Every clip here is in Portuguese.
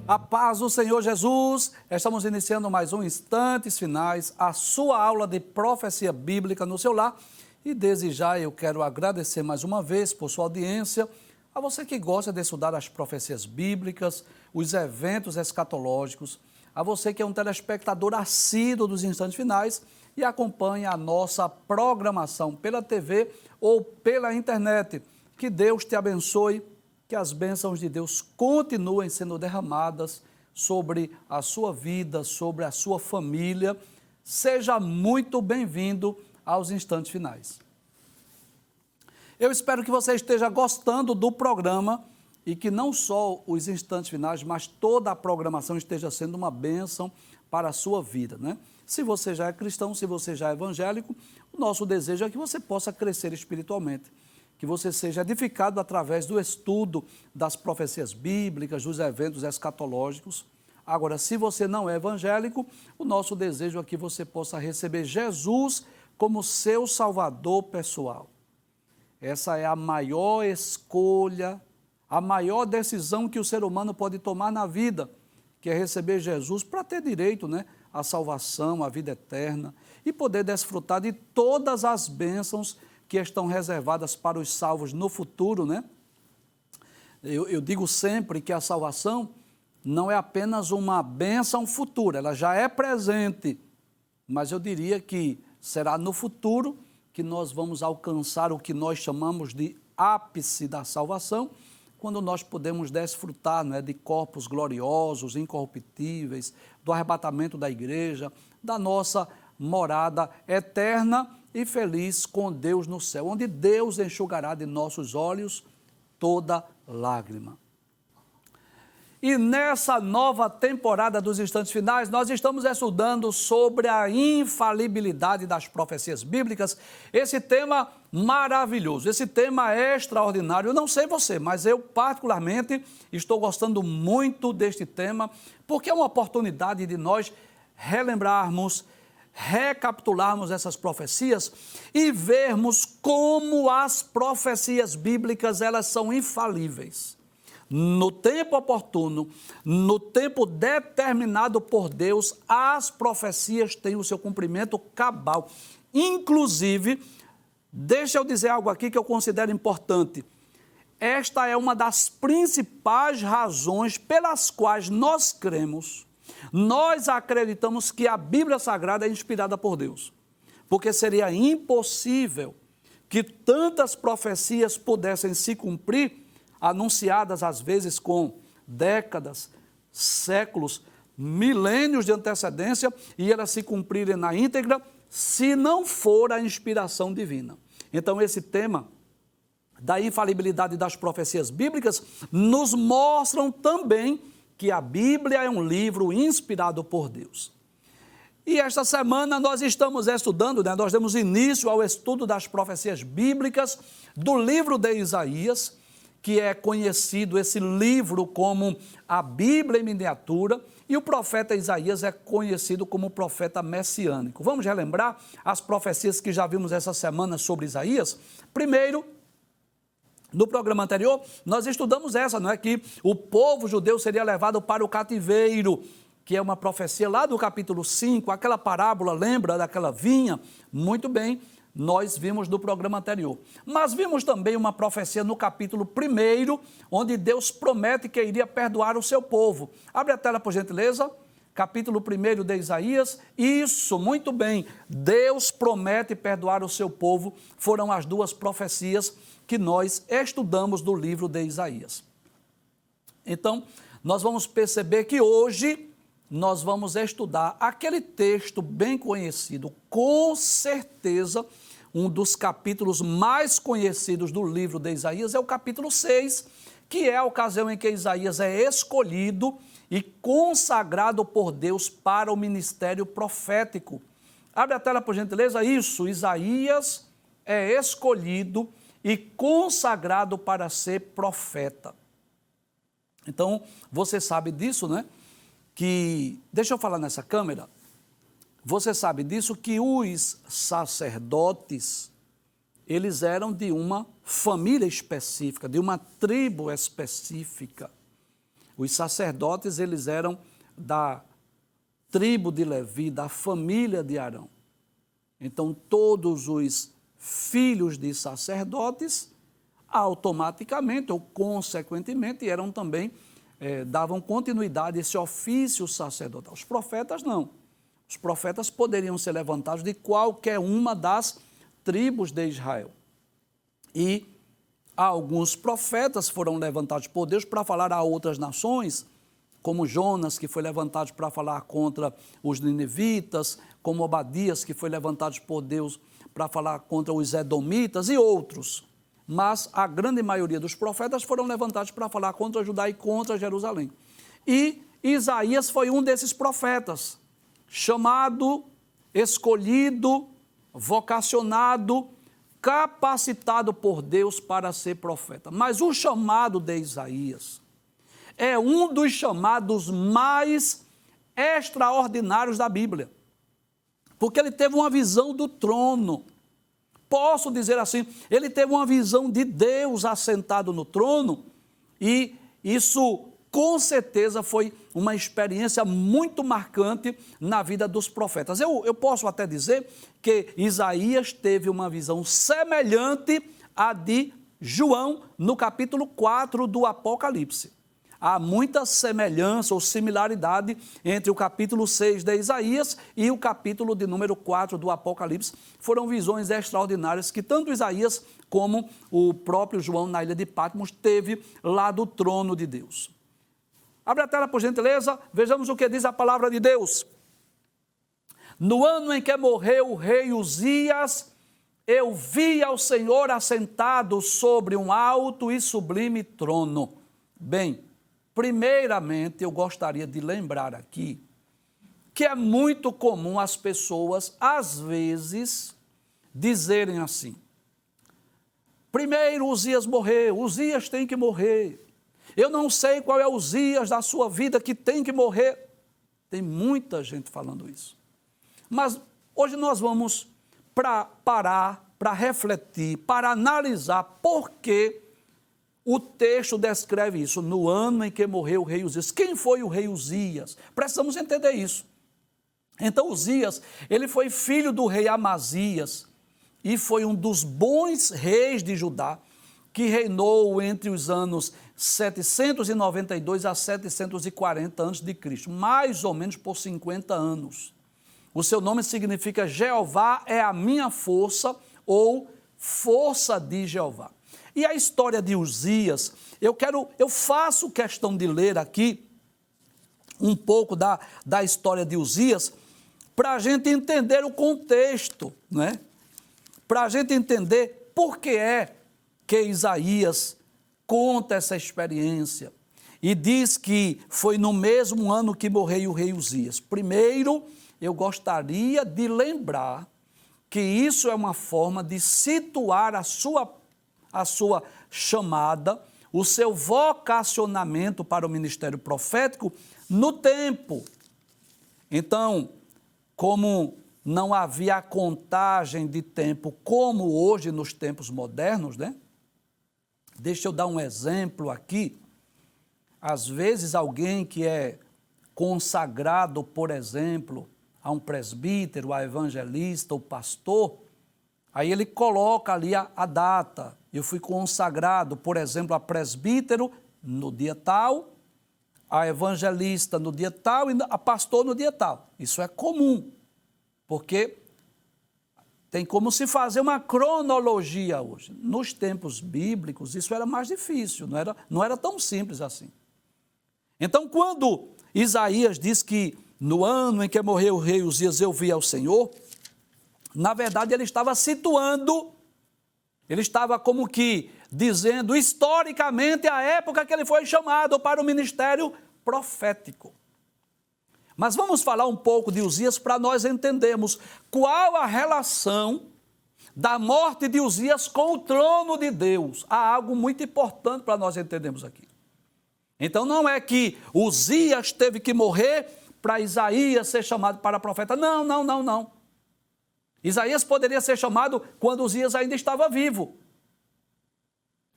A paz do Senhor Jesus, estamos iniciando mais um Instantes Finais, a sua aula de profecia bíblica no seu lar. E desde já eu quero agradecer mais uma vez por sua audiência, a você que gosta de estudar as profecias bíblicas, os eventos escatológicos, a você que é um telespectador assíduo dos Instantes Finais e acompanha a nossa programação pela TV ou pela internet. Que Deus te abençoe. Que as bênçãos de Deus continuem sendo derramadas sobre a sua vida, sobre a sua família. Seja muito bem-vindo aos Instantes Finais. Eu espero que você esteja gostando do programa e que não só os Instantes Finais, mas toda a programação esteja sendo uma bênção para a sua vida, né? Se você já é cristão, se você já é evangélico, o nosso desejo é que você possa crescer espiritualmente, que você seja edificado através do estudo das profecias bíblicas, dos eventos escatológicos. Agora, se você não é evangélico, o nosso desejo é que você possa receber Jesus como seu Salvador pessoal. Essa é a maior escolha, a maior decisão que o ser humano pode tomar na vida, que é receber Jesus para ter direito, né, à salvação, à vida eterna e poder desfrutar de todas as bênçãos que estão reservadas para os salvos no futuro, né? Eu digo sempre que a salvação não é apenas uma bênção futura, ela já é presente, mas eu diria que será no futuro que nós vamos alcançar o que nós chamamos de ápice da salvação, quando nós podemos desfrutar, né, de corpos gloriosos, incorruptíveis, do arrebatamento da igreja, da nossa morada eterna e feliz com Deus no céu, onde Deus enxugará de nossos olhos toda lágrima. E nessa nova temporada dos Instantes Finais, nós estamos estudando sobre a infalibilidade das profecias bíblicas, esse tema maravilhoso, esse tema extraordinário. Eu não sei você, mas eu particularmente estou gostando muito deste tema, porque é uma oportunidade de nós relembrarmos, recapitularmos essas profecias e vermos como as profecias bíblicas, elas são infalíveis. No tempo oportuno, no tempo determinado por Deus, as profecias têm o seu cumprimento cabal. Inclusive, deixa eu dizer algo aqui que eu considero importante. Esta é uma das principais razões pelas quais nós cremos, nós acreditamos que a Bíblia Sagrada é inspirada por Deus, porque seria impossível que tantas profecias pudessem se cumprir, anunciadas às vezes com décadas, séculos, milênios de antecedência, e elas se cumprirem na íntegra, se não for a inspiração divina. Então, esse tema da infalibilidade das profecias bíblicas nos mostram também que a Bíblia é um livro inspirado por Deus. E esta semana nós estamos estudando, né, nós demos início ao estudo das profecias bíblicas do livro de Isaías, que é conhecido esse livro como a Bíblia em miniatura, e o profeta Isaías é conhecido como profeta messiânico. Vamos relembrar as profecias que já vimos essa semana sobre Isaías? Primeiro, no programa anterior, nós estudamos essa, não é? Que o povo judeu seria levado para o cativeiro, que é uma profecia lá do capítulo 5, aquela parábola, lembra daquela vinha? Muito bem, nós vimos no programa anterior. Mas vimos também uma profecia no capítulo 1, onde Deus promete que iria perdoar o seu povo. Abre a tela, por gentileza. Capítulo 1 de Isaías, isso, muito bem, Deus promete perdoar o seu povo, foram as duas profecias que nós estudamos do livro de Isaías. Então, nós vamos perceber que hoje nós vamos estudar aquele texto bem conhecido, com certeza um dos capítulos mais conhecidos do livro de Isaías é o capítulo 6, que é a ocasião em que Isaías é escolhido e consagrado por Deus para o ministério profético. Abre a tela, por gentileza. Isso, Isaías é escolhido e consagrado para ser profeta. Então, você sabe disso, né? Que, deixa eu falar nessa câmera, você sabe disso que os sacerdotes, eles eram de uma família específica, de uma tribo específica. Os sacerdotes, eles eram da tribo de Levi, da família de Arão. Então, todos os filhos de sacerdotes, automaticamente ou consequentemente, eram também, davam continuidade a esse ofício sacerdotal. Os profetas não. Os profetas poderiam ser levantados de qualquer uma das tribos de Israel. E alguns profetas foram levantados por Deus para falar a outras nações, como Jonas, que foi levantado para falar contra os ninivitas, como Obadias, que foi levantado por Deus para falar contra os edomitas e outros. Mas a grande maioria dos profetas foram levantados para falar contra Judá e contra Jerusalém. E Isaías foi um desses profetas, chamado, escolhido, vocacionado, capacitado por Deus para ser profeta. Mas o chamado de Isaías é um dos chamados mais extraordinários da Bíblia, porque ele teve uma visão do trono. Posso dizer assim, ele teve uma visão de Deus assentado no trono, e isso com certeza foi uma experiência muito marcante na vida dos profetas. Eu posso até dizer que Isaías teve uma visão semelhante à de João no capítulo 4 do Apocalipse. Há muita semelhança ou similaridade entre o capítulo 6 de Isaías e o capítulo de número 4 do Apocalipse. Foram visões extraordinárias que tanto Isaías como o próprio João na ilha de Patmos teve lá do trono de Deus. Abre a tela, por gentileza, vejamos o que diz a palavra de Deus. No ano em que morreu o rei Uzias, eu vi ao Senhor assentado sobre um alto e sublime trono. Bem, primeiramente eu gostaria de lembrar aqui que é muito comum as pessoas, às vezes, dizerem assim: primeiro Uzias morreu, Uzias tem que morrer. Eu não sei qual é o Uzias da sua vida que tem que morrer. Tem muita gente falando isso. Mas hoje nós vamos parar, para refletir, para analisar por que o texto descreve isso. No ano em que morreu o rei Uzias. Quem foi o rei Uzias? Precisamos entender isso. Então Uzias, ele foi filho do rei Amazias e foi um dos bons reis de Judá, que reinou entre os anos 792 a 740 a.C., mais ou menos por 50 anos. O seu nome significa Jeová é a minha força, ou força de Jeová. E a história de Uzias, eu faço questão de ler aqui um pouco da história de Uzias, para a gente entender o contexto, né? Para a gente entender por que é que Isaías conta essa experiência e diz que foi no mesmo ano que morreu o rei Uzias. Primeiro, eu gostaria de lembrar que isso é uma forma de situar a sua chamada, o seu vocacionamento para o ministério profético no tempo. Então, como não havia a contagem de tempo como hoje nos tempos modernos, né? Deixa eu dar um exemplo aqui. Às vezes alguém que é consagrado, por exemplo, a um presbítero, a evangelista, o pastor, aí ele coloca ali a data. Eu fui consagrado, por exemplo, a presbítero no dia tal, a evangelista no dia tal e a pastor no dia tal. Isso é comum, porque tem como se fazer uma cronologia hoje. Nos tempos bíblicos, isso era mais difícil, não era tão simples assim. Então, quando Isaías diz que no ano em que morreu o rei Uzias eu vi ao Senhor, na verdade ele estava situando, ele estava como que dizendo historicamente a época que ele foi chamado para o ministério profético. Mas vamos falar um pouco de Uzias para nós entendermos qual a relação da morte de Uzias com o trono de Deus. Há algo muito importante para nós entendermos aqui. Então não é que Uzias teve que morrer para Isaías ser chamado para profeta. Não. Isaías poderia ser chamado quando Uzias ainda estava vivo.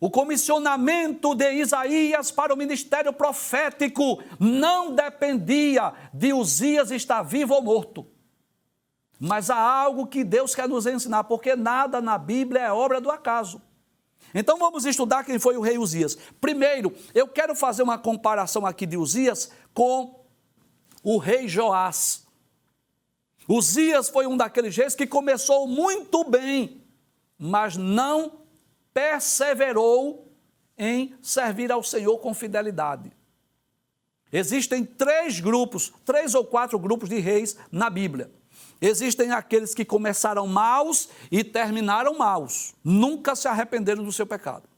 O comissionamento de Isaías para o ministério profético não dependia de Uzias estar vivo ou morto. Mas há algo que Deus quer nos ensinar, porque nada na Bíblia é obra do acaso. Então vamos estudar quem foi o rei Uzias. Primeiro, eu quero fazer uma comparação aqui de Uzias com o rei Joás. Uzias foi um daqueles reis que começou muito bem, mas não perseverou em servir ao Senhor com fidelidade. Existem três ou quatro grupos de reis na Bíblia. Existem aqueles que começaram maus e terminaram maus, nunca se arrependeram do seu pecado.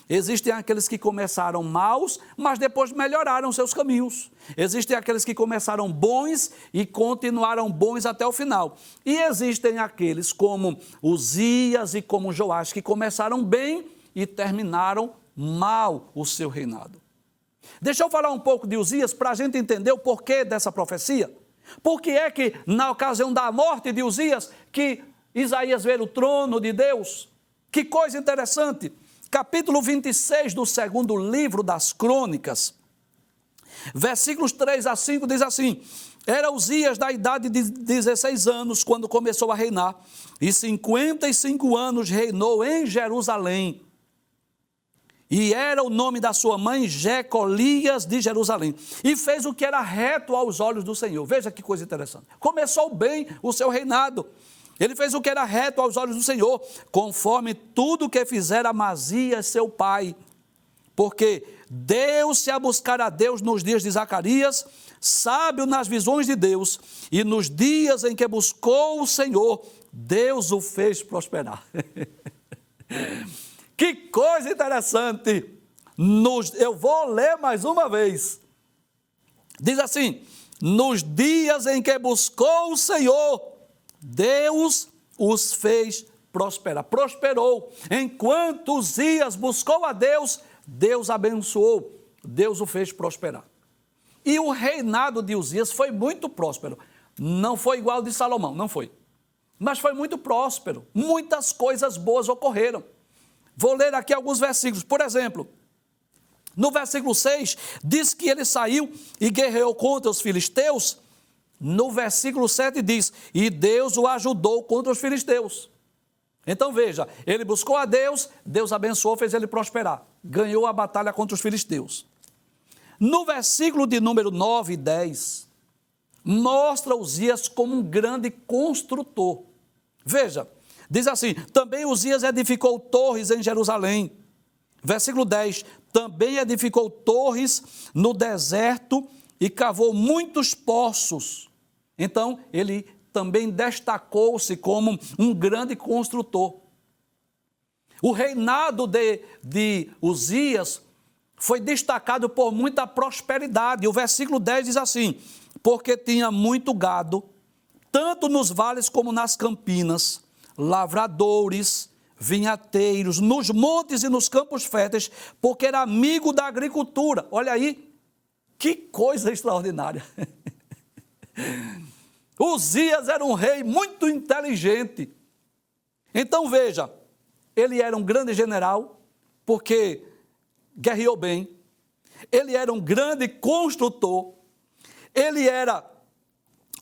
Existem aqueles que começaram maus, mas depois melhoraram seus caminhos. Existem aqueles que começaram bons e continuaram bons até o final. E existem aqueles como Uzias e como Joás, que começaram bem e terminaram mal o seu reinado. Deixa eu falar um pouco de Uzias para a gente entender o porquê dessa profecia. Por que é que, na ocasião da morte de Uzias, que Isaías vê o trono de Deus? Que coisa interessante! Capítulo 26 do segundo livro das Crônicas, versículos 3 a 5, diz assim: Era Uzias da idade de 16 anos, quando começou a reinar, e 55 anos reinou em Jerusalém. E era o nome da sua mãe Jecolias de Jerusalém. E fez o que era reto aos olhos do Senhor. Veja que coisa interessante. Começou bem o seu reinado. Ele fez o que era reto aos olhos do Senhor, conforme tudo que fizera Amazias, seu pai. Porque deu-se a buscar a Deus nos dias de Zacarias, sábio nas visões de Deus, e nos dias em que buscou o Senhor, Deus o fez prosperar. Que coisa interessante! Eu vou ler mais uma vez. Diz assim: nos dias em que buscou o Senhor, Deus os fez prosperar. Prosperou. Enquanto Uzias buscou a Deus, Deus abençoou. Deus o fez prosperar. E o reinado de Uzias foi muito próspero. Não foi igual ao de Salomão, não foi. Mas foi muito próspero. Muitas coisas boas ocorreram. Vou ler aqui alguns versículos. Por exemplo, no versículo 6, diz que ele saiu e guerreou contra os filisteus. No versículo 7 diz: e Deus o ajudou contra os filisteus. Então veja, ele buscou a Deus, Deus abençoou, fez ele prosperar. Ganhou a batalha contra os filisteus. No versículo de número 9 e 10, mostra Uzias como um grande construtor. Veja, diz assim: também Uzias edificou torres em Jerusalém. Versículo 10, também edificou torres no deserto e cavou muitos poços. Então, ele também destacou-se como um grande construtor. O reinado de Uzias foi destacado por muita prosperidade. O versículo 10 diz assim: porque tinha muito gado, tanto nos vales como nas campinas, lavradores, vinhateiros, nos montes e nos campos férteis, porque era amigo da agricultura. Olha aí, que coisa extraordinária. Uzias era um rei muito inteligente. Então veja, ele era um grande general, porque guerreou bem. Ele era um grande construtor. Ele era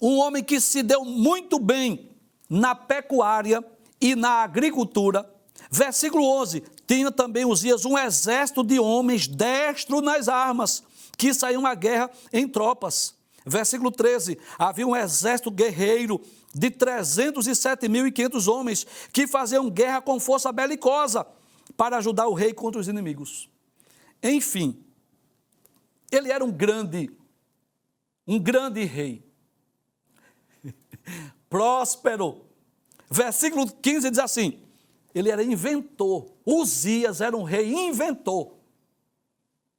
um homem que se deu muito bem na pecuária e na agricultura. Versículo 11, tinha também Uzias um exército de homens destros nas armas, que saíam à guerra em tropas. Versículo 13, havia um exército guerreiro de 307.500 homens, que faziam guerra com força belicosa, para ajudar o rei contra os inimigos. Enfim, ele era um grande rei. Próspero. Versículo 15 diz assim: ele era inventor. Uzias era um rei inventor.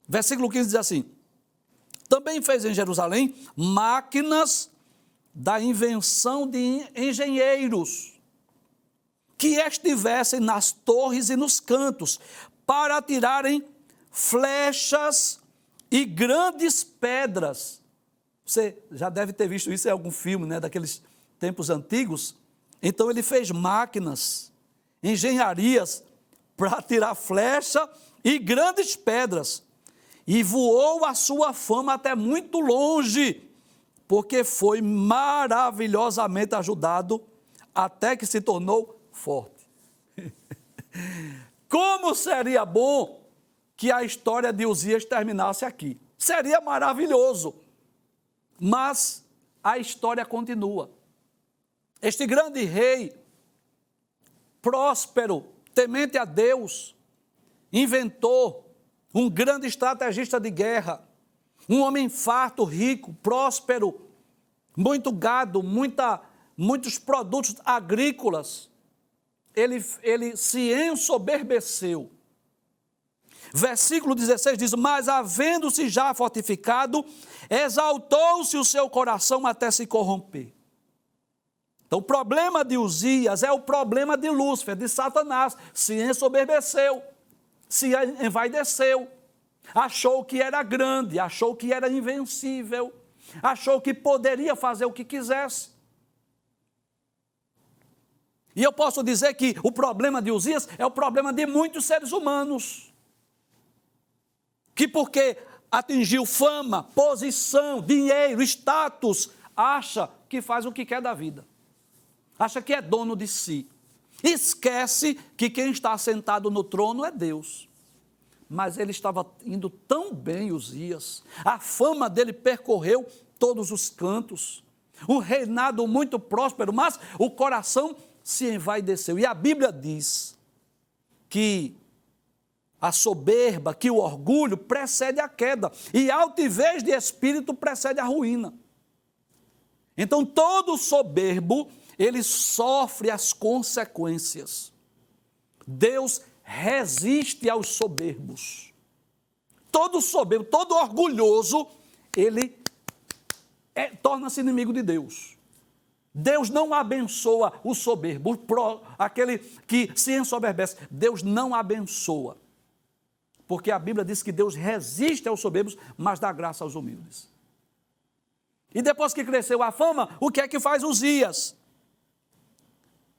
Versículo 15 diz assim: também fez em Jerusalém máquinas da invenção de engenheiros, que estivessem nas torres e nos cantos, para atirarem flechas e grandes pedras. Você já deve ter visto isso em algum filme, né, daqueles tempos antigos. Então ele fez máquinas, engenharias, para tirar flecha e grandes pedras. E voou a sua fama até muito longe, porque foi maravilhosamente ajudado, até que se tornou forte. Como seria bom que a história de Uzias terminasse aqui. Seria maravilhoso. Mas a história continua. Este grande rei, próspero, temente a Deus, inventor, um grande estrategista de guerra, um homem farto, rico, próspero, muito gado, muitos produtos agrícolas. Ele se ensoberbeceu. Versículo 16 diz: mas havendo-se já fortificado, exaltou-se o seu coração até se corromper. Então o problema de Uzias é o problema de Lúcifer, de Satanás. Se ensoberbeceu, se envaideceu, achou que era grande, achou que era invencível, achou que poderia fazer o que quisesse. E eu posso dizer que o problema de Uzias é o problema de muitos seres humanos, que porque atingiu fama, posição, dinheiro, status, acha que faz o que quer da vida, acha que é dono de si, esquece que quem está sentado no trono é Deus. Mas ele estava indo tão bem, Uzias, a fama dele percorreu todos os cantos, um reinado muito próspero, mas o coração se envaideceu. E a Bíblia diz que a soberba, que o orgulho precede a queda, e a altivez de espírito precede a ruína. Então todo soberbo, ele sofre as consequências. Deus resiste aos soberbos. Todo soberbo, todo orgulhoso, ele torna-se inimigo de Deus. Deus não abençoa o soberbo, aquele que se ensoberbece. Deus não abençoa. Porque a Bíblia diz que Deus resiste aos soberbos, mas dá graça aos humildes. E depois que cresceu a fama, o que é que faz Uzias?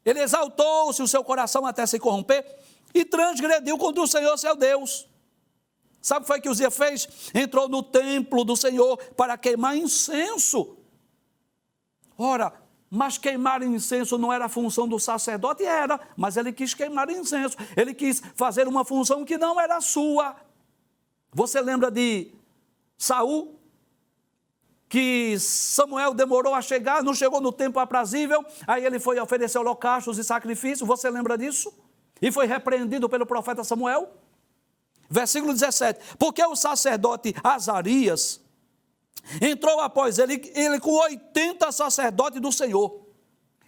Ele exaltou-se o seu coração até se corromper e transgrediu contra o Senhor seu Deus. Sabe o que foi que Uzias fez? Entrou no templo do Senhor para queimar incenso. Ora, mas queimar incenso não era a função do sacerdote? Era, mas ele quis queimar incenso. Ele quis fazer uma função que não era sua. Você lembra de Saul? Que Samuel demorou a chegar, não chegou no tempo aprazível, aí ele foi oferecer holocaustos e sacrifícios, você lembra disso? E foi repreendido pelo profeta Samuel. Versículo 17, porque o sacerdote Azarias entrou após ele com 80 sacerdotes do Senhor.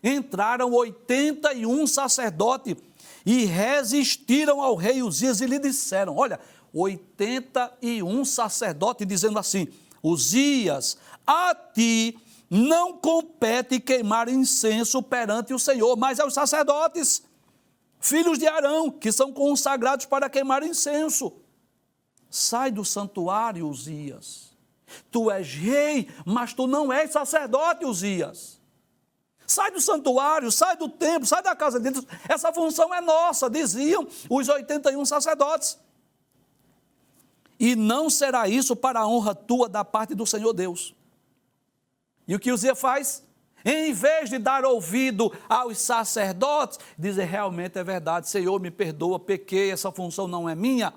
Entraram 81 sacerdotes e resistiram ao rei Uzias e lhe disseram, olha, 81 sacerdotes dizendo assim, Uzias, a ti não compete queimar incenso perante o Senhor, mas aos sacerdotes, filhos de Arão, que são consagrados para queimar incenso. Sai do santuário, Uzias. Tu és rei, mas tu não és sacerdote, Uzias. Sai do santuário, sai do templo, sai da casa de Deus. Essa função é nossa, diziam os 81 sacerdotes. E não será isso para a honra tua da parte do Senhor Deus. E o que Uzias faz? Em vez de dar ouvido aos sacerdotes, dizer, realmente é verdade, Senhor, me perdoa, pequei, essa função não é minha.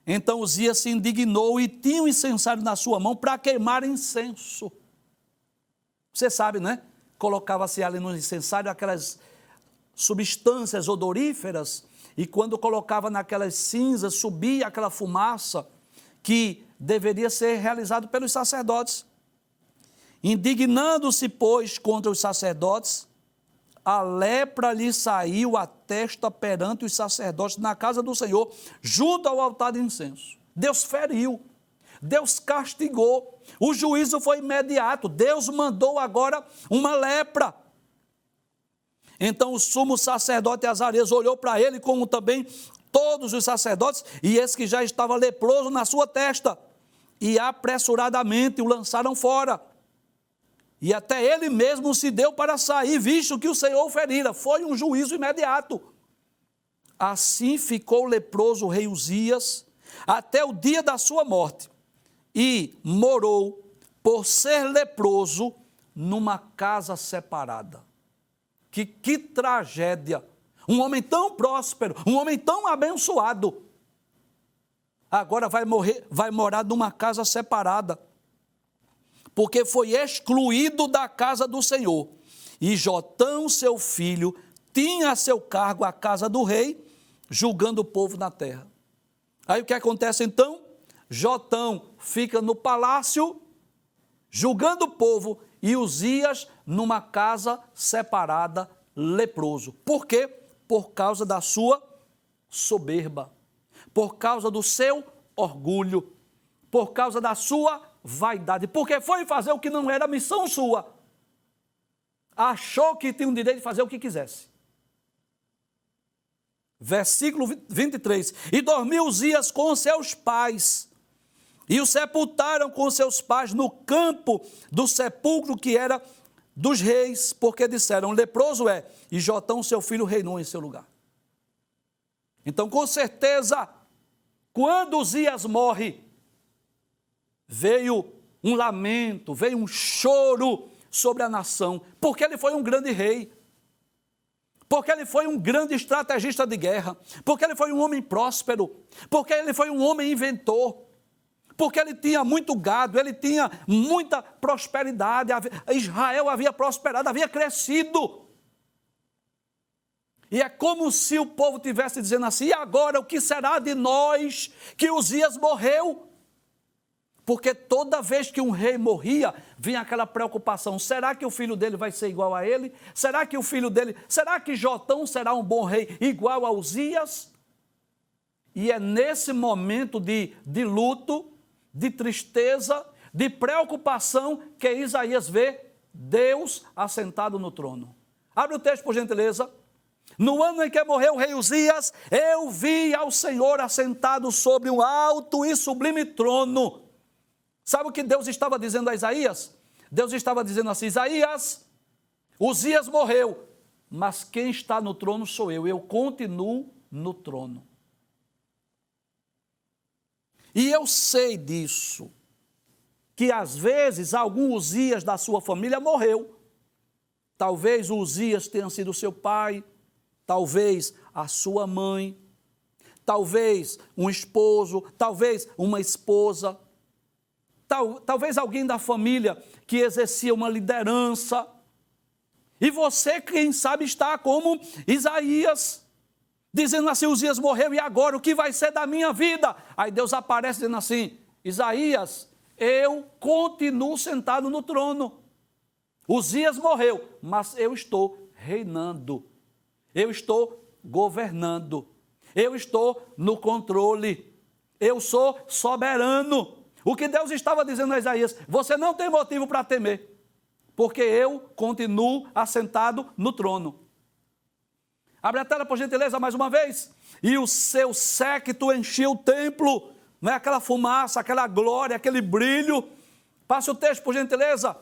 Então Uzias se indignou e tinha um incensário na sua mão para queimar incenso. Você sabe, né? Colocava-se ali no incensário aquelas substâncias odoríferas, e quando colocava naquelas cinzas, subia aquela fumaça que deveria ser realizado pelos sacerdotes. Indignando-se, pois, contra os sacerdotes, a lepra lhe saiu à testa perante os sacerdotes na casa do Senhor, junto ao altar de incenso. Deus feriu, Deus castigou, o juízo foi imediato, Deus mandou agora uma lepra. Então o sumo sacerdote Azarias olhou para ele, como também todos os sacerdotes, e esse que já estava leproso na sua testa, e apressuradamente o lançaram fora. E até ele mesmo se deu para sair, visto que o Senhor o ferira. Foi um juízo imediato. Assim ficou leproso o rei Uzias até o dia da sua morte, e morou, por ser leproso, numa casa separada. Que tragédia! Um homem tão próspero, um homem tão abençoado, agora vai morar numa casa separada, porque foi excluído da casa do Senhor. E Jotão, seu filho, tinha a seu cargo a casa do rei, julgando o povo na terra. Aí o que acontece então? Jotão fica no palácio, julgando o povo, e Uzias numa casa separada, leproso. Por quê? Por causa da sua soberba, por causa do seu orgulho, por causa da sua vaidade, porque foi fazer o que não era missão sua. Achou que tinha o direito de fazer o que quisesse. Versículo 23. E dormiu Uzias com seus pais, e o sepultaram com seus pais no campo do sepulcro que era dos reis, porque disseram, leproso é, e Jotão seu filho reinou em seu lugar. Então, com certeza, quando Uzias morre, veio um lamento, veio um choro sobre a nação, porque ele foi um grande rei, porque ele foi um grande estrategista de guerra, porque ele foi um homem próspero, porque ele foi um homem inventor, porque ele tinha muito gado, ele tinha muita prosperidade, Israel havia prosperado, havia crescido. E é como se o povo estivesse dizendo assim, e agora o que será de nós que Uzias morreu? Porque toda vez que um rei morria, vinha aquela preocupação, será que o filho dele vai ser igual a ele? Será que Jotão será um bom rei igual a Uzias? E é nesse momento de luto, de tristeza, de preocupação, que Isaías vê Deus assentado no trono. Abre o texto, por gentileza. No ano em que morreu o rei Uzias, eu vi ao Senhor assentado sobre um alto e sublime trono. Sabe o que Deus estava dizendo a Isaías? Deus estava dizendo assim, Isaías, Uzias morreu, mas quem está no trono sou eu continuo no trono. E eu sei disso, que às vezes algum Uzias da sua família morreu. Talvez o Uzias tenha sido seu pai, talvez a sua mãe, talvez um esposo, talvez uma esposa, talvez alguém da família que exercia uma liderança. E você, quem sabe, está como Isaías, dizendo assim, Uzias morreu, e agora o que vai ser da minha vida? Aí Deus aparece dizendo assim, Isaías, eu continuo sentado no trono. Uzias morreu, mas eu estou reinando. Eu estou governando. Eu estou no controle. Eu sou soberano. O que Deus estava dizendo a Isaías, você não tem motivo para temer, porque eu continuo assentado no trono. Abre a tela, por gentileza, mais uma vez. E o seu séquito encheu o templo, não é aquela fumaça, aquela glória, aquele brilho. Passe o texto, por gentileza.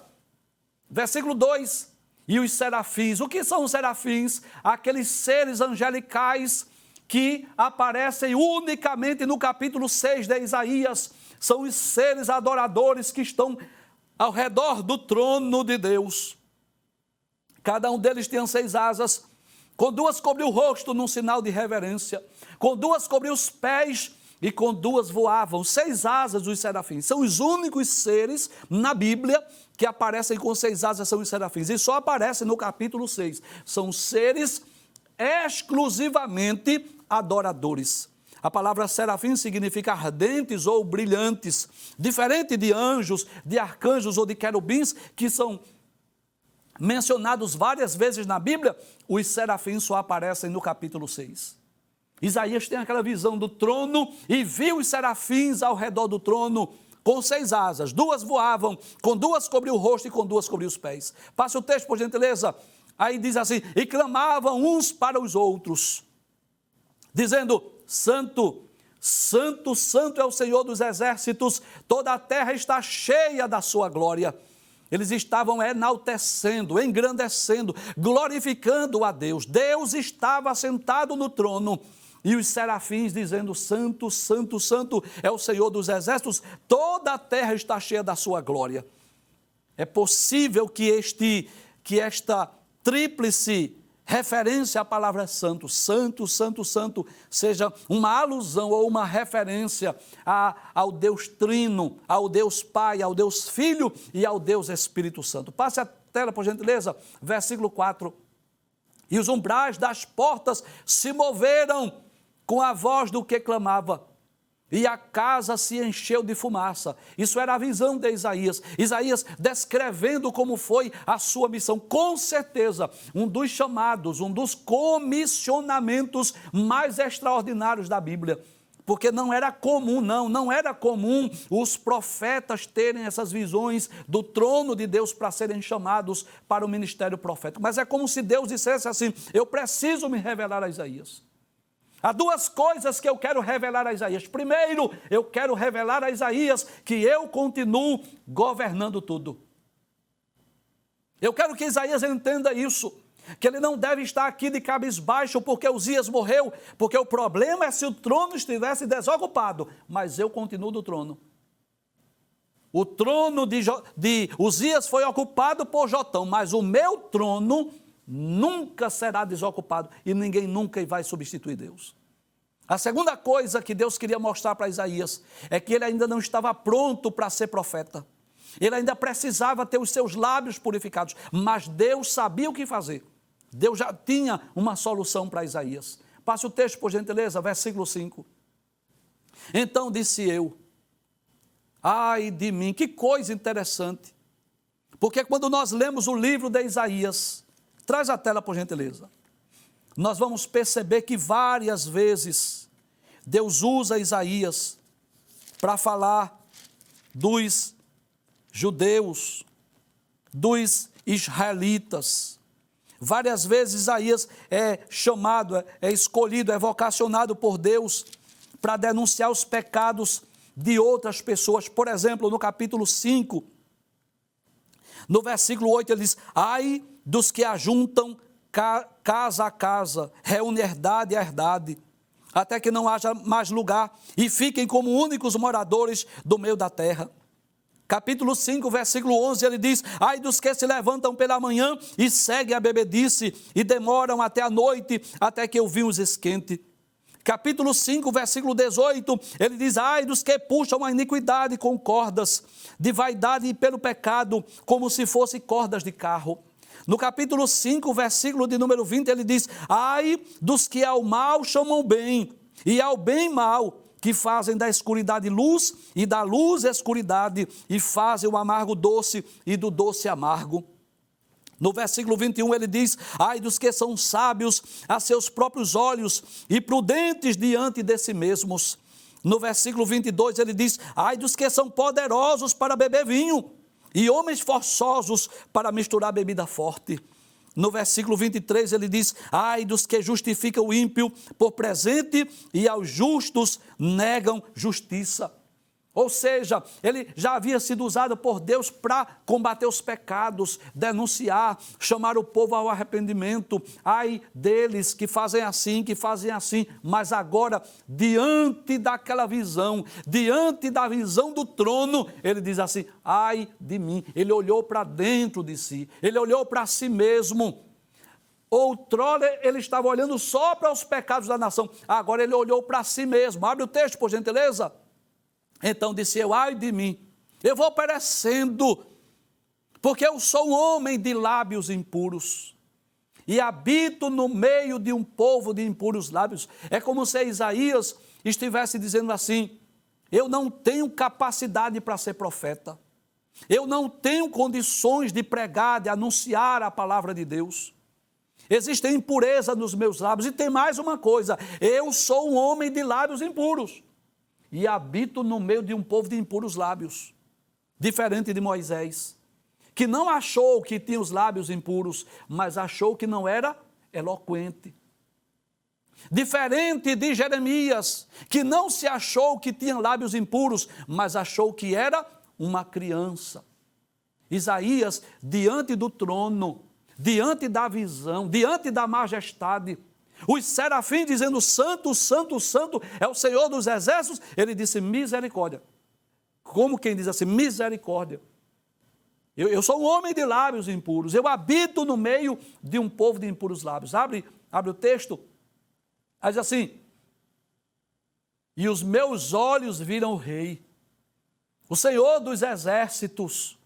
Versículo 2. E os serafins. O que são os serafins? Aqueles seres angelicais que aparecem unicamente no capítulo 6 de Isaías. São os seres adoradores que estão ao redor do trono de Deus. Cada um deles tinha 6 asas. Com 2 cobriu o rosto num sinal de reverência, com 2 cobriu os pés e com 2 voavam. 6 asas dos serafins. São os únicos seres na Bíblia que aparecem com 6 asas, são os serafins. E só aparecem no capítulo 6. São seres exclusivamente adoradores. A palavra serafim significa ardentes ou brilhantes, diferente de anjos, de arcanjos ou de querubins, que são mencionados várias vezes na Bíblia. Os serafins só aparecem no capítulo 6. Isaías tem aquela visão do trono e viu os serafins ao redor do trono com 6 asas. 2 voavam, com 2 cobriu o rosto e com 2 cobriu os pés. Passe o texto, por gentileza. Aí diz assim, e clamavam uns para os outros, dizendo, Santo, Santo, Santo é o Senhor dos exércitos, toda a terra está cheia da sua glória. Eles estavam enaltecendo, engrandecendo, glorificando a Deus. Deus estava sentado no trono e os serafins dizendo: Santo, Santo, Santo é o Senhor dos exércitos, toda a terra está cheia da sua glória. É possível que esta tríplice referência à palavra santo, santo, santo, santo, seja uma alusão ou uma referência ao Deus Trino, ao Deus Pai, ao Deus Filho e ao Deus Espírito Santo. Passe a tela, por gentileza, versículo 4. E os umbrais das portas se moveram com a voz do que clamava, e a casa se encheu de fumaça. Isso era a visão de Isaías. Isaías descrevendo como foi a sua missão. Com certeza, um dos chamados, um dos comissionamentos mais extraordinários da Bíblia. Porque não era comum, não era comum os profetas terem essas visões do trono de Deus para serem chamados para o ministério profético. Mas é como se Deus dissesse assim: eu preciso me revelar a Isaías. Há duas coisas que eu quero revelar a Isaías. Primeiro, eu quero revelar a Isaías que eu continuo governando tudo. Eu quero que Isaías entenda isso, que ele não deve estar aqui de cabisbaixo porque Uzias morreu, porque o problema é se o trono estivesse desocupado, mas eu continuo do trono. O trono de Uzias foi ocupado por Jotão, mas o meu trono nunca será desocupado e ninguém nunca vai substituir Deus. A segunda coisa que Deus queria mostrar para Isaías é que ele ainda não estava pronto para ser profeta. Ele ainda precisava ter os seus lábios purificados, mas Deus sabia o que fazer. Deus já tinha uma solução para Isaías. Passe o texto, por gentileza, versículo 5. Então disse eu: ai de mim, que coisa interessante. Porque quando nós lemos o livro de Isaías, traz a tela, por gentileza, nós vamos perceber que várias vezes Deus usa Isaías para falar dos judeus, dos israelitas. Várias vezes Isaías é chamado, é escolhido, é vocacionado por Deus para denunciar os pecados de outras pessoas. Por exemplo, no capítulo 5, no versículo 8, ele diz: ai dos que ajuntam casa a casa, reúne herdade a herdade, até que não haja mais lugar, e fiquem como únicos moradores do meio da terra. Capítulo 5, versículo 11, ele diz: ai dos que se levantam pela manhã e seguem a bebedice, e demoram até a noite, até que o vinho os esquente. Capítulo 5, versículo 18, ele diz: ai dos que puxam a iniquidade com cordas, de vaidade e pelo pecado, como se fossem cordas de carro. No capítulo 5, versículo de número 20, ele diz: ai dos que ao mal chamam bem, e ao bem mal, que fazem da escuridade luz, e da luz escuridade, e fazem o amargo doce, e do doce amargo. No versículo 21 ele diz: ai dos que são sábios a seus próprios olhos, e prudentes diante de si mesmos. No versículo 22 ele diz: ai dos que são poderosos para beber vinho, e homens forçosos para misturar bebida forte. No versículo 23 ele diz: ai dos que justificam o ímpio por presente, e aos justos negam justiça. Ou seja, ele já havia sido usado por Deus para combater os pecados, denunciar, chamar o povo ao arrependimento. Ai deles que fazem assim, mas agora, diante daquela visão, diante da visão do trono, ele diz assim: ai de mim. Ele olhou para dentro de si, ele olhou para si mesmo. Outrora ele estava olhando só para os pecados da nação, agora ele olhou para si mesmo. Abre o texto, por gentileza. Então disse eu: ai de mim, eu vou perecendo, porque eu sou um homem de lábios impuros, e habito no meio de um povo de impuros lábios. É como se Isaías estivesse dizendo assim: eu não tenho capacidade para ser profeta, eu não tenho condições de pregar, de anunciar a palavra de Deus. Existe impureza nos meus lábios, e tem mais uma coisa: eu sou um homem de lábios impuros, e habito no meio de um povo de impuros lábios, diferente de Moisés, que não achou que tinha os lábios impuros, mas achou que não era eloquente. Diferente de Jeremias, que não se achou que tinha lábios impuros, mas achou que era uma criança. Isaías, diante do trono, diante da visão, diante da majestade, Os serafins dizendo santo, santo, santo é o Senhor dos exércitos, ele disse misericórdia. Como quem diz assim, misericórdia. Eu sou um homem de lábios impuros, eu habito no meio de um povo de impuros lábios. Abre o texto, aí diz assim, e os meus olhos viram o rei, o Senhor dos exércitos.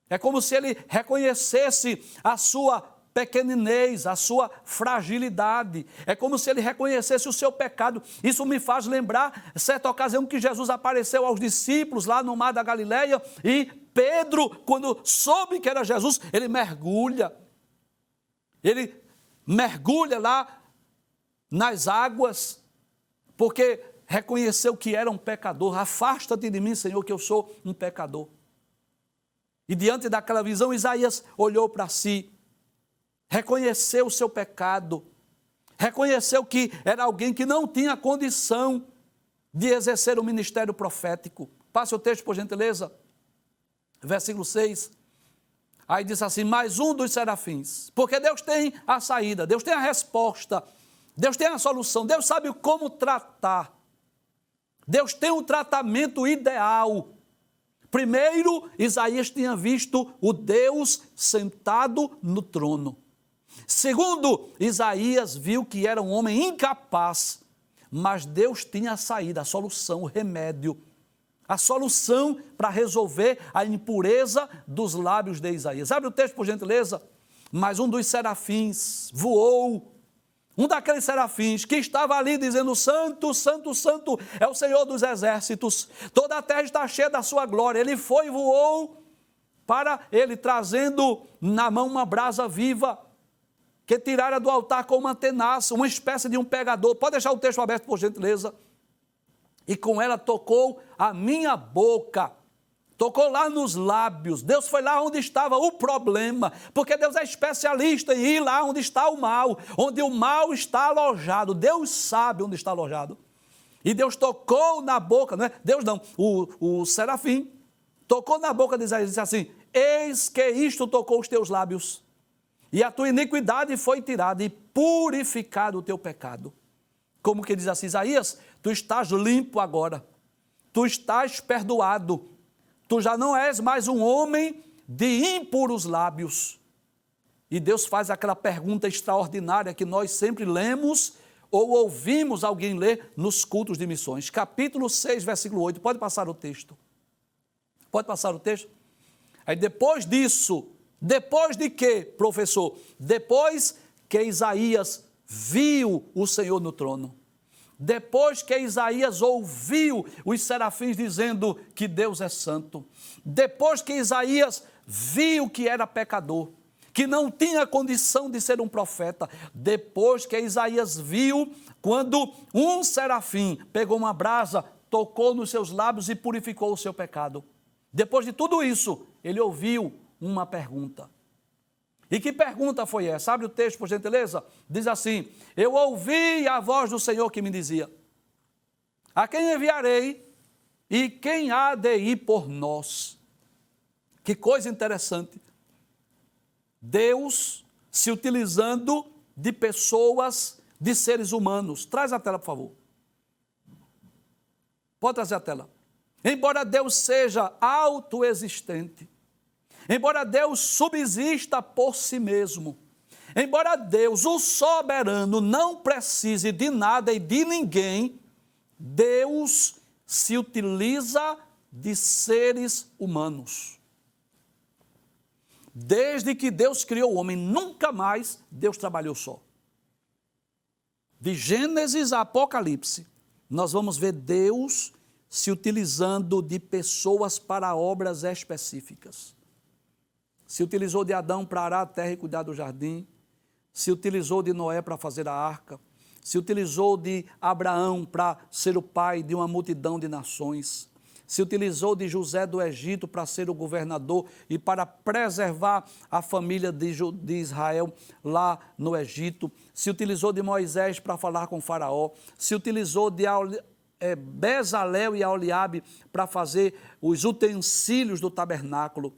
É como se ele reconhecesse a sua pequeninez, a sua fragilidade. É como se ele reconhecesse o seu pecado. Isso me faz lembrar certa ocasião que Jesus apareceu aos discípulos lá no mar da Galileia e Pedro, quando soube que era Jesus, ele mergulha lá nas águas, porque reconheceu que era um pecador. Afasta-te de mim, Senhor, que eu sou um pecador. E diante daquela visão, Isaías olhou para si, reconheceu o seu pecado, reconheceu que era alguém que não tinha condição de exercer o ministério profético. Passe o texto, por gentileza. Versículo 6. Aí diz assim, mais um dos serafins, porque Deus tem a saída, Deus tem a resposta, Deus tem a solução, Deus sabe como tratar, Deus tem um tratamento ideal. Primeiro, Isaías tinha visto o Deus sentado no trono. Segundo, Isaías viu que era um homem incapaz, mas Deus tinha a saída, a solução, o remédio, a solução para resolver a impureza dos lábios de Isaías. Abre o texto, por gentileza. Mas um dos serafins voou, um daqueles serafins que estava ali dizendo, santo, santo, santo é o Senhor dos exércitos, toda a terra está cheia da sua glória. Ele foi e voou para ele, trazendo na mão uma brasa viva, que tirara do altar com uma tenaça, uma espécie de um pegador. Pode deixar o texto aberto, por gentileza. E com ela tocou a minha boca, tocou lá nos lábios. Deus foi lá onde estava o problema, porque Deus é especialista em ir lá onde está o mal, onde o mal está alojado. Deus sabe onde está alojado. E Deus tocou na boca, não é? Deus não, o serafim tocou na boca de Isaías e disse assim, eis que isto tocou os teus lábios, e a tua iniquidade foi tirada, e purificado o teu pecado. Como que diz assim, Isaías, tu estás limpo agora, tu estás perdoado, tu já não és mais um homem de impuros lábios. E Deus faz aquela pergunta extraordinária que nós sempre lemos ou ouvimos alguém ler nos cultos de missões. Capítulo 6, versículo 8. Pode passar o texto. Pode passar o texto? Aí depois disso, depois de quê, professor? Depois que Isaías viu o Senhor no trono. Depois que Isaías ouviu os serafins dizendo que Deus é santo. Depois que Isaías viu que era pecador, que não tinha condição de ser um profeta. Depois que Isaías viu quando um serafim pegou uma brasa, tocou nos seus lábios e purificou o seu pecado. Depois de tudo isso, ele ouviu uma pergunta. E que pergunta foi essa? Abre o texto, por gentileza. Diz assim, eu ouvi a voz do Senhor que me dizia, a quem enviarei e quem há de ir por nós? Que coisa interessante. Deus se utilizando de pessoas, de seres humanos. Traz a tela, por favor. Pode trazer a tela. Embora Deus seja autoexistente, embora Deus subsista por si mesmo, embora Deus, o soberano, não precise de nada e de ninguém, Deus se utiliza de seres humanos. Desde que Deus criou o homem, nunca mais Deus trabalhou só. De Gênesis a Apocalipse, nós vamos ver Deus se utilizando de pessoas para obras específicas. Se utilizou de Adão para arar a terra e cuidar do jardim, se utilizou de Noé para fazer a arca, se utilizou de Abraão para ser o pai de uma multidão de nações, se utilizou de José do Egito para ser o governador e para preservar a família de Israel lá no Egito, se utilizou de Moisés para falar com Faraó, se utilizou de Bezalel e Aholiabe para fazer os utensílios do tabernáculo,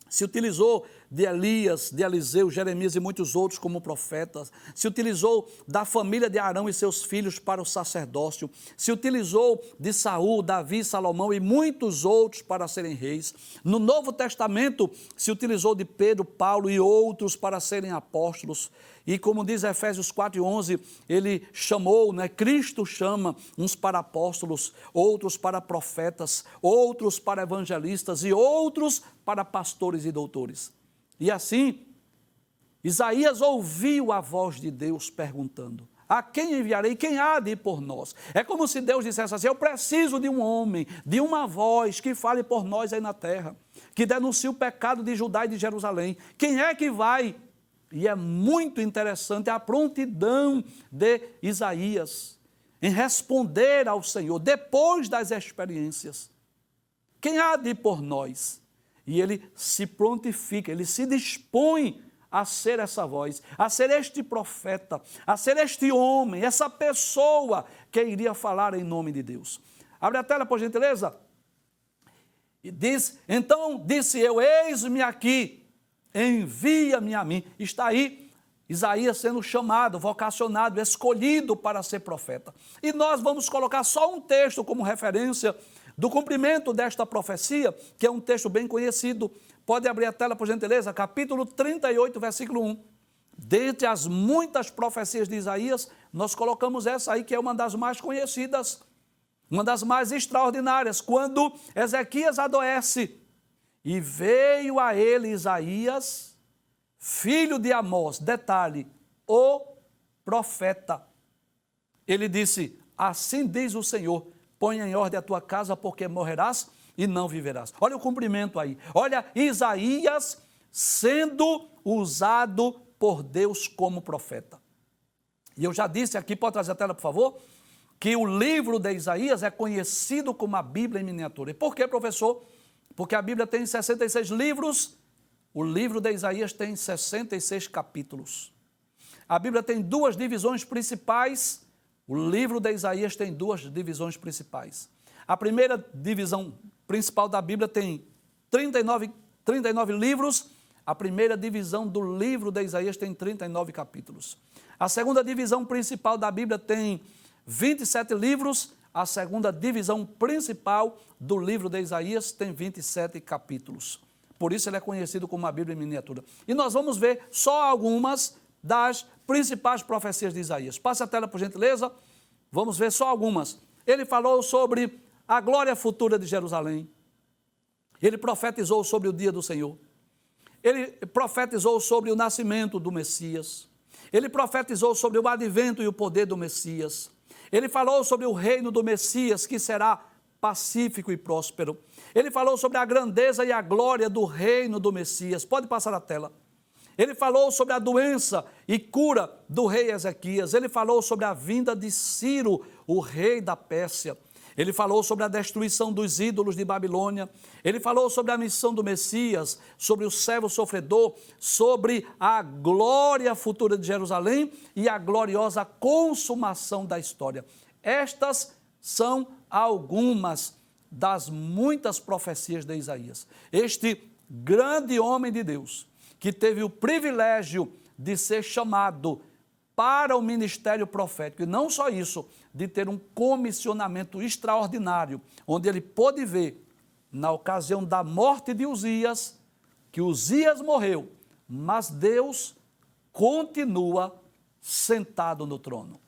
se utilizou de Elias, de Eliseu, Jeremias e muitos outros como profetas, se utilizou da família de Arão e seus filhos para o sacerdócio, se utilizou de Saul, Davi, Salomão e muitos outros para serem reis. No Novo Testamento se utilizou de Pedro, Paulo e outros para serem apóstolos. E como diz Efésios 4:11, ele chamou, Cristo chama uns para apóstolos, outros para profetas, outros para evangelistas e outros para pastores e doutores. E assim, Isaías ouviu a voz de Deus perguntando: a quem enviarei? Quem há de ir por nós? É como se Deus dissesse assim: eu preciso de um homem, de uma voz que fale por nós aí na terra, que denuncie o pecado de Judá e de Jerusalém. Quem é que vai? E é muito interessante a prontidão de Isaías em responder ao Senhor depois das experiências. Quem há de ir por nós? E ele se prontifica, ele se dispõe a ser essa voz, a ser este profeta, a ser este homem, essa pessoa que iria falar em nome de Deus. Abre a tela, por gentileza. E diz: então disse eu, eis-me aqui, envia-me a mim. Está aí Isaías sendo chamado, vocacionado, escolhido para ser profeta. E nós vamos colocar só um texto como referência do cumprimento desta profecia, que é um texto bem conhecido. Pode abrir a tela, por gentileza, capítulo 38, versículo 1. Dentre as muitas profecias de Isaías, nós colocamos essa aí, que é uma das mais conhecidas, uma das mais extraordinárias, quando Ezequias adoece. E veio a ele Isaías, filho de Amós, detalhe, o profeta. Ele disse: assim diz o Senhor, põe em ordem a tua casa, porque morrerás e não viverás. Olha o cumprimento aí. Olha Isaías sendo usado por Deus como profeta. E eu já disse aqui, pode trazer a tela, por favor, que o livro de Isaías é conhecido como a Bíblia em miniatura. E por que, professor? Porque a Bíblia tem 66 livros, o livro de Isaías tem 66 capítulos. A Bíblia tem duas divisões principais, o livro de Isaías tem duas divisões principais. A primeira divisão principal da Bíblia tem 39 livros, a primeira divisão do livro de Isaías tem 39 capítulos. A segunda divisão principal da Bíblia tem 27 livros, a segunda divisão principal do livro de Isaías tem 27 capítulos. Por isso ele é conhecido como a Bíblia em miniatura. E nós vamos ver só algumas das principais profecias de Isaías. Passe a tela, por gentileza. Vamos ver só algumas. Ele falou sobre a glória futura de Jerusalém. Ele profetizou sobre o dia do Senhor. Ele profetizou sobre o nascimento do Messias. Ele profetizou sobre o advento e o poder do Messias. Ele falou sobre o reino do Messias, que será pacífico e próspero. Ele falou sobre a grandeza e a glória do reino do Messias. Pode passar a tela. Ele falou sobre a doença e cura do rei Ezequias. Ele falou sobre a vinda de Ciro, o rei da Pérsia. Ele falou sobre a destruição dos ídolos de Babilônia. Ele falou sobre a missão do Messias, sobre o servo sofredor, sobre a glória futura de Jerusalém e a gloriosa consumação da história. Estas são algumas das muitas profecias de Isaías. Este grande homem de Deus, que teve o privilégio de ser chamado para o ministério profético, e não só isso, de ter um comissionamento extraordinário, onde ele pôde ver, na ocasião da morte de Uzias, que Uzias morreu, mas Deus continua sentado no trono.